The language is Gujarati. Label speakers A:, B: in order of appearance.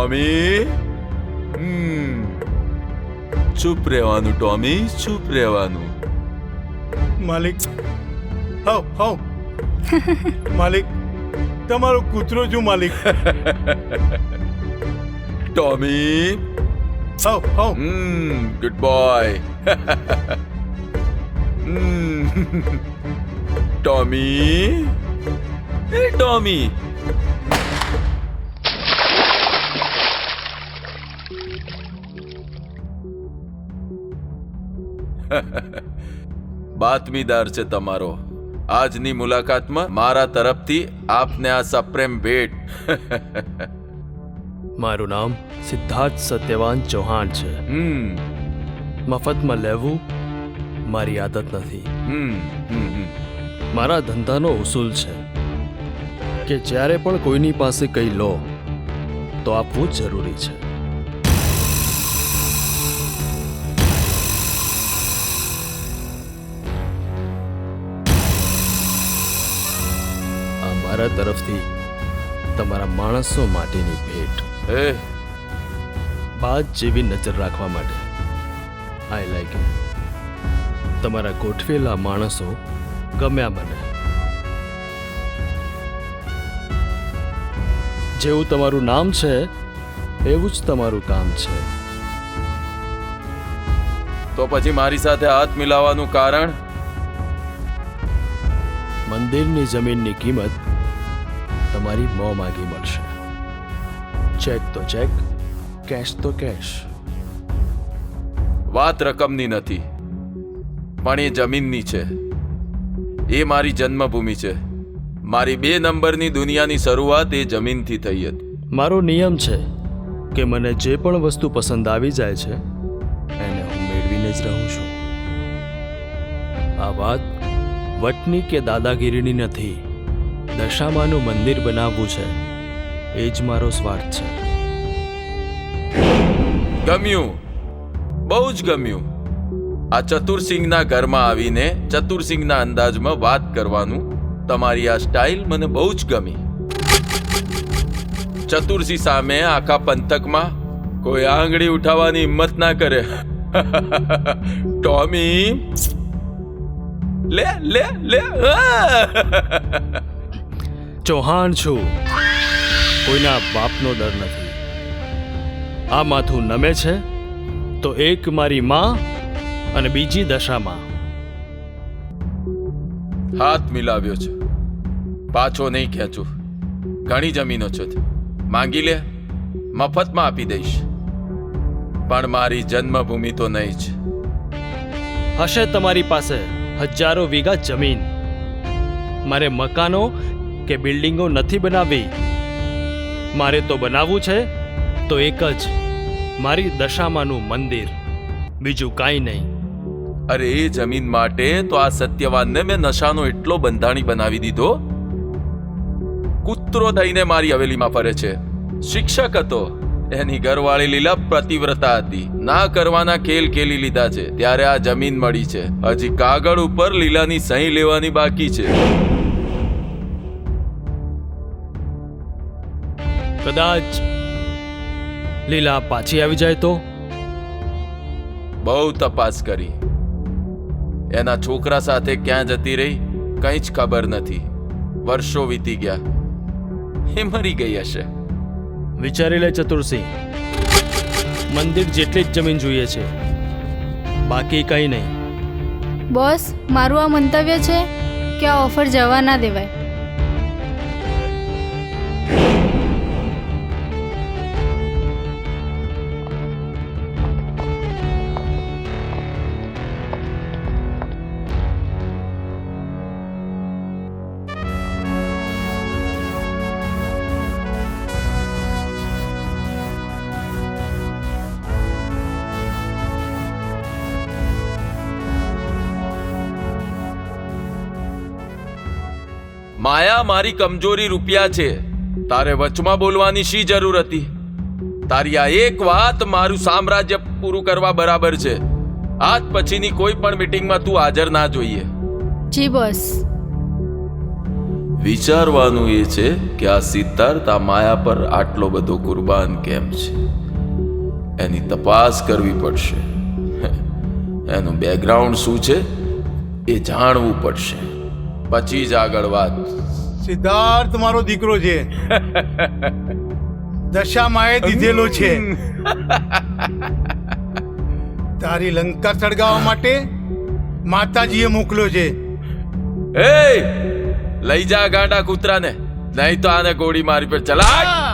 A: ટોમી ચૂપ રહેવાનું ટોમી, ચૂપ રહેવાનું.
B: માલિક, હાવ હાવ માલિક, તમારો કૂતરો છું માલિક.
A: ટોમી
B: હાવ હાવ
A: ગુડ બોય. ટોમી ટોમી બાતમીદાર છે તમારો. આજની મુલાકાતમાં મારા તરફથી આપને આ સપ્રેમ ભેટ.
C: મારું નામ સિદ્ધાર્થ સત્યવાન ચૌહાણ છે. મફતમાં લેવું મારી આદત નથી. મારા ધંધાનો ઉસૂલ છે કે જ્યારે પણ કોઈની પાસે કંઈ લો તો આપવું જ જરૂરી છે. આ મારા તરફથી તમારા માણસો માટેની ભેટ.
A: એ
C: બાજ જેવી નજર રાખવા માટે. I like it. તમારા ગોઠવેલા માણસો ગમ્યા મને. જેવું તમારું નામ છે એવું જ તમારું કામ છે.
A: તો પછી મારી સાથે હાથ મિલાવવાનું કારણ?
C: મંદિરની જમીનની કિંમત તમારી મોં માગી મળશે. ચેક તો ચેક, કેશ તો કેશ.
A: વાત રકમની નથી, પણ એ જમીનની છે. એ મારી જન્મભૂમિ છે. મારી 2 નંબરની દુનિયાની શરૂઆત એ જમીનથી થઈ હતી.
C: મારો નિયમ છે કે મને જે પણ વસ્તુ પસંદ આવી જાય છે એને હું મેળવીને જ રહું છું. આ વાત વટની કે દાદાગીરીની નથી. દશામાનું મંદિર બનાવવું છે એ જ મારો સ્વાર્થ છે.
A: ગમ્યું, બહુ જ ગમ્યું. આ ચતુરસિંહના ઘરમાં આવીને ચતુરસિંહના અંદાજમાં વાત કરવાનું તમારી આ સ્ટાઇલ મને બહુ જ ગમી. ચતુરસિંહ સામે આખા પંથકમાં કોઈ આંગળી ઉઠાવવાની હિંમત ના કરે. ટોમી લે લે લે.
C: ચૌહાણ છું, કોઈના બાપનો ડર નથી. આ માથું નમે છે તો એક મારી માં અને બીજી દશામાં.
A: હાથ મિલાવ્યો છે, પાછો નહીં ખેંચું. ઘણી જમીનો છે, માંગી લે, મફતમાં આપી દઈશ. પણ મારી જન્મભૂમિ તો નહીં જ.
C: હશે તમારી પાસે હજારો વીઘા જમીન. મારે મકાનો કે બિલ્ડિંગો નથી બનાવવી. મારે તો બનાવવું છે તો એક જ, મારી દશામાનું મંદિર, બીજું કાંઈ નહીં.
A: અરે એ જમીન માટે તો આ સત્યવાનને મેં નશાનો એટલો બંધાણી બનાવી દીધો. કૂતરો થઈને મારી હવેલીમાં ફરે છે. શિક્ષક હતો, એની ઘરવાળી લીલા પ્રતિવ્રતા હતી. ના કરવાના ખેલ ખેલી લીધા છે, ત્યારે આ જમીન મળી છે. હજી કાગળ ઉપર લીલાની સહી લેવાની બાકી છે.
C: કદાચ લીલા પાછી આવી જાય તો?
A: બહુ તપાસ કરી. એના છોકરા સાથે ક્યાં જતી રહી કંઈ જ ખબર નથી. વર્ષો વીતી ગયા, એ મરી ગઈ હશે.
C: વિચારી લે ચતુરસિંહ, મંદિર જેટલી જ જમીન જોઈએ છે, બાકી કંઈ નહીં.
D: બોસ, મારું આ મંતવ્ય છે કે આ ઓફર જવા ના દેવાય.
A: માયા મારી કમજોરી રૂપિયા છે. તારે વચમાં બોલવાની શી જરૂર હતી? તારી આ એક વાત મારું સામ્રાજ્ય પૂરું કરવા બરાબર છે. આજ પછીની કોઈ પણ મીટિંગમાં તું હાજર ના જોઈએ.
D: જી બોસ.
A: વિચારવાનું એ છે કે આ સિદ્ધાર્થ આ માયા પર આટલો બધો કુરબાન કેમ છે. એની તપાસ કરવી પડશે. એનું બેકગ્રાઉન્ડ શું છે એ જાણવું પડશે. પછી જ આગળ વાત.
B: સિદ્ધાર્થ મારો દીકરો છે. દશામાએ દીધેલો છે. તારી લંકા સળગાવવા માટે માતાજીએ મોકલ્યો છે.
A: એ લઈ જા ગાંડા કૂતરાને, નહીં તો આને ગોળી મારી પર ચલા.